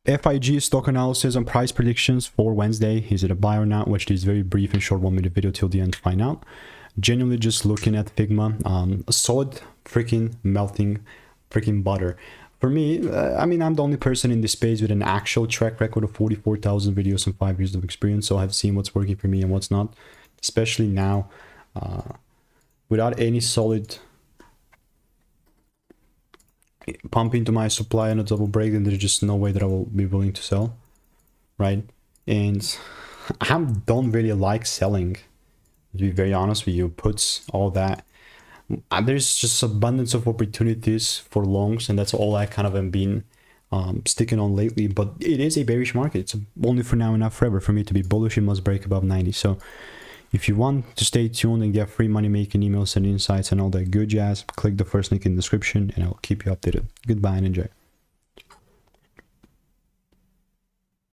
FIG stock analysis and price predictions for Wednesday. Is it a buy or not? Watch this very brief and short 1 minute video till the end to find out. Genuinely just looking at Figma, a solid freaking melting freaking butter. For me, I mean, I'm the only person in this space with an actual track record of 44,000 videos and 5 years of experience. So I've seen what's working for me and what's not, especially now, without any solid pump into my supply and a double break, then there's just no way that I will be willing to sell, right? And I don't really like selling, to be very honest with you. Puts, all that. There's just abundance of opportunities for longs, and that's all I kind of am been sticking on lately. But it is a bearish market. It's only for now and not forever. For me to be bullish, it must break above 90. So if you want to stay tuned and get free money making emails and insights and all that good jazz, click the first link in the description and I'll keep you updated. Goodbye and enjoy.